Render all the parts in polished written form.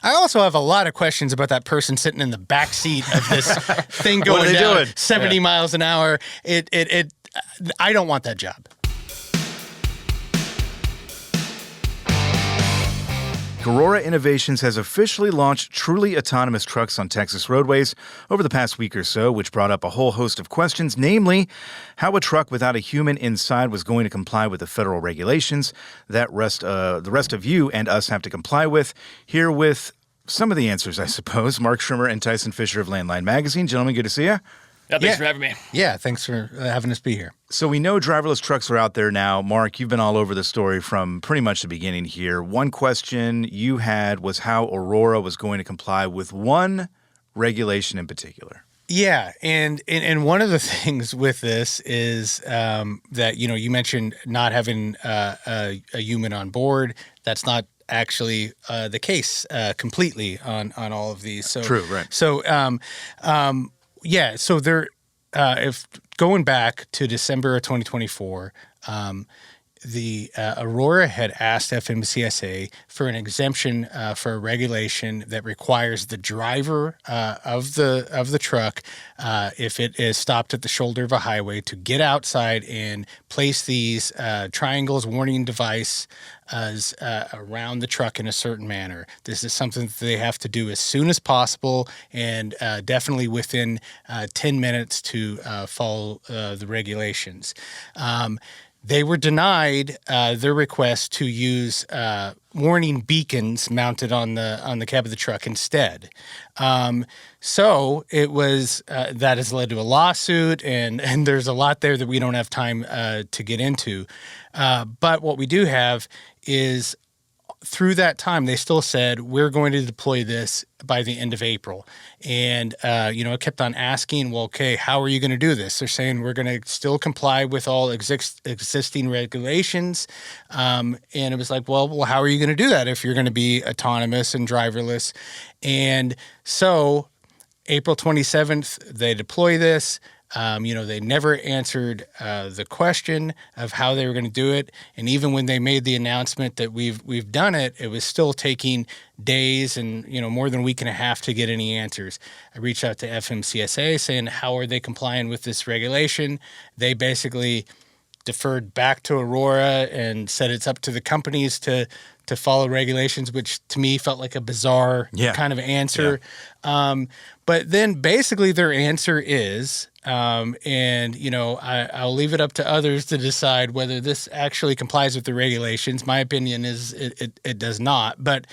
I also have a lot of questions about that person sitting in the back seat of this thing going down 70 miles an hour. I don't want that job. Aurora Innovations has officially launched truly autonomous trucks on Texas roadways over the past week or so, which brought up a whole host of questions, namely how a truck without a human inside was going to comply with the federal regulations that the rest of you and us have to comply with. Here with some of the answers, I suppose, Mark Schremmer and Tyson Fisher of Landline Magazine. Gentlemen, good to see you. Yeah, thanks for having me. Yeah, thanks for having us be here. So we know driverless trucks are out there now. Mark, you've been all over the story from pretty much the beginning here. One question you had was how Aurora was going to comply with one regulation in particular. Yeah, and one of the things with this is that, you mentioned not having a human on board. That's not actually the case completely on all of these. So, true, right. So, so there, if going back to December of 2024, the Aurora had asked FMCSA for an exemption for a regulation that requires the driver of the truck, if it is stopped at the shoulder of a highway, to get outside and place these triangles warning device around the truck in a certain manner. This is something that they have to do as soon as possible and definitely within 10 minutes to follow the regulations. They were denied their request to use warning beacons mounted on the cab of the truck instead. So it was that has led to a lawsuit, and there's a lot there that we don't have time to get into. But what we do have is, through that time, they still said, we're going to deploy this by the end of April. And, I kept on asking, well, okay, how are you going to do this? They're saying we're going to still comply with all existing regulations. And it was like, well, how are you going to do that if you're going to be autonomous and driverless? And so April 27th, they deploy this. They never answered the question of how they were going to do it, and even when they made the announcement that we've done it, it was still taking days and more than a week and a half to get any answers. I reached out to FMCSA saying, how are they complying with this regulation? They basically deferred back to Aurora and said it's up to the companies to follow regulations, which to me felt like a bizarre kind of answer. Yeah. But then basically their answer is, I'll leave it up to others to decide whether this actually complies with the regulations. My opinion is it does not. But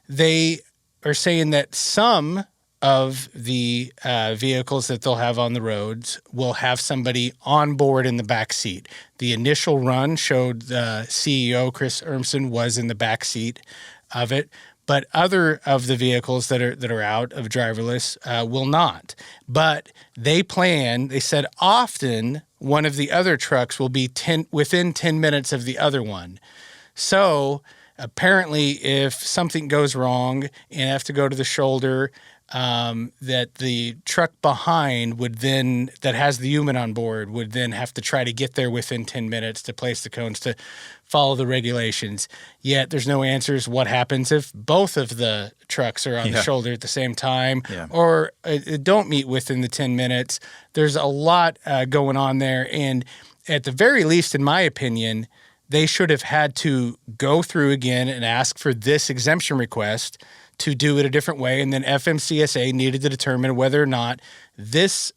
they are saying that some of the vehicles that they'll have on the roads will have somebody on board in the back seat. The initial run showed the CEO, Chris Urmson, was in the back seat of it. But other of the vehicles that are out of driverless will not. But they said often one of the other trucks will be within 10 minutes of the other one. So apparently if something goes wrong and have to go to the shoulder, that the truck behind that has the human on board would then have to try to get there within 10 minutes to place the cones to follow the regulations. Yet there's no answers. What happens if both of the trucks are on the shoulder at the same time or don't meet within the 10 minutes? There's a lot going on there. And at the very least, in my opinion, they should have had to go through again and ask for this exemption request to do it a different way. And then FMCSA needed to determine whether or not this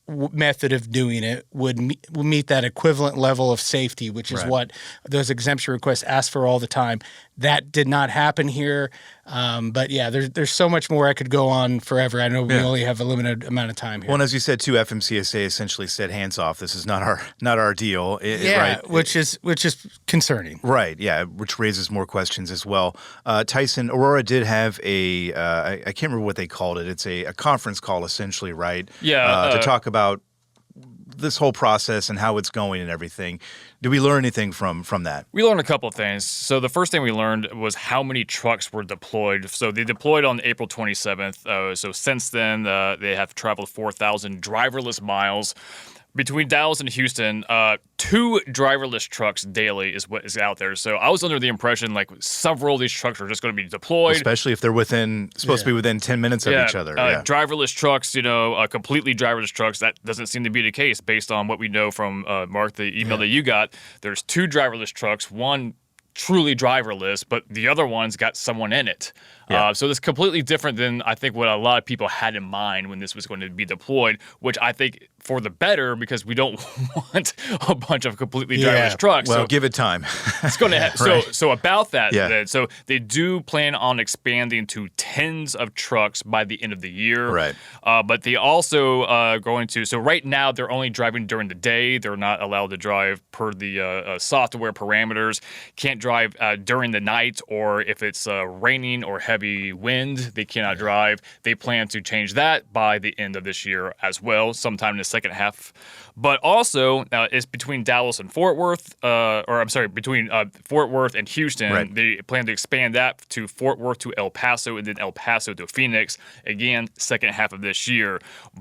method of doing it would meet that equivalent level of safety, which is what those exemption requests ask for all the time. That did not happen here. But yeah, there's so much more I could go on forever. I know we only have a limited amount of time here. Well, and as you said too, FMCSA essentially said, hands off. This is not our deal. Right? Which is concerning. Right. Yeah, which raises more questions as well. Tyson, Aurora did have I can't remember what they called it. It's a conference call essentially, right? Yeah. To talk about this whole process and how it's going and everything. Did we learn anything from that? We learned a couple of things. So the first thing we learned was how many trucks were deployed. So they deployed on April 27th. So since then, they have traveled 4,000 driverless miles. Between Dallas and Houston, 2 driverless trucks daily is what is out there. So I was under the impression like several of these trucks are just going to be deployed. Especially if they're supposed to be within 10 minutes of each other. Driverless trucks, completely driverless trucks. That doesn't seem to be the case based on what we know from Mark, the email that you got. There's 2 driverless trucks, one truly driverless, but the other one's got someone in it. So it's completely different than I think what a lot of people had in mind when this was going to be deployed, which I think for the better because we don't want a bunch of completely driverless trucks. Well, so give it time. it's going to so about that. Yeah. So they do plan on expanding to tens of trucks by the end of the year. Right. But they also going to. So right now they're only driving during the day. They're not allowed to drive per the software parameters. Can't drive during the night or if it's raining or heavy wind, they cannot drive. They plan to change that by the end of this year as well, sometime in the second half. But also, it's between Dallas and Fort Worth, between Fort Worth and Houston. Right. They plan to expand that to Fort Worth to El Paso and then El Paso to Phoenix, again, second half of this year.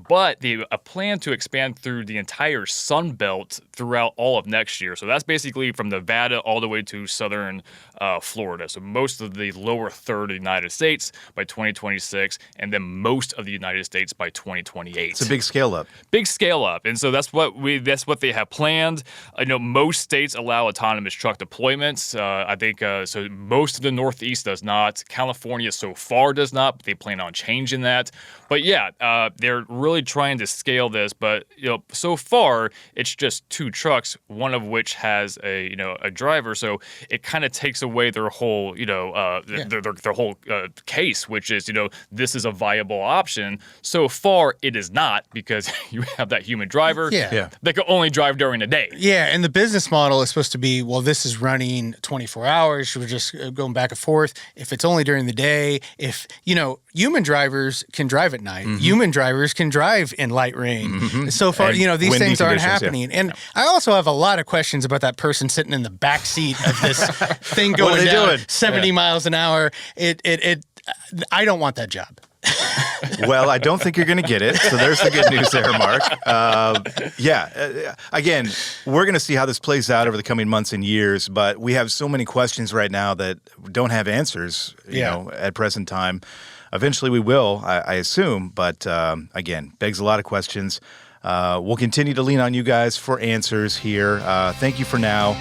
But they plan to expand through the entire Sun Belt throughout all of next year. So that's basically from Nevada all the way to southern Florida. So most of the lower third of the United States by 2026, and then most of the United States by 2028. It's a big scale up. Big scale up. And so that's what they have planned. I know most states allow autonomous truck deployments. I think so most of the Northeast does not. California so far does not, but they plan on changing that. But yeah, they're really trying to scale this, but so far it's just 2 trucks, one of which has a driver. So it kind of takes away their whole their whole case, which is this is a viable option. So far it is not because you have that human driver. Yeah. They can only drive during the day. Yeah, and the business model is supposed to be, well, this is running 24 hours. We're just going back and forth. If it's only during the day, if, human drivers can drive at night. Mm-hmm. Human drivers can drive in light rain. Mm-hmm. So far, and these things aren't Yeah. happening. And I also have a lot of questions about that person sitting in the back seat of this thing going down doing? 70 miles an hour. I don't want that job. Well, I don't think you're going to get it. So there's the good news there, Mark. Again, we're going to see how this plays out over the coming months and years, but we have so many questions right now that don't have answers, at present time. Eventually we will, I assume, but again, begs a lot of questions. We'll continue to lean on you guys for answers here. Thank you for now.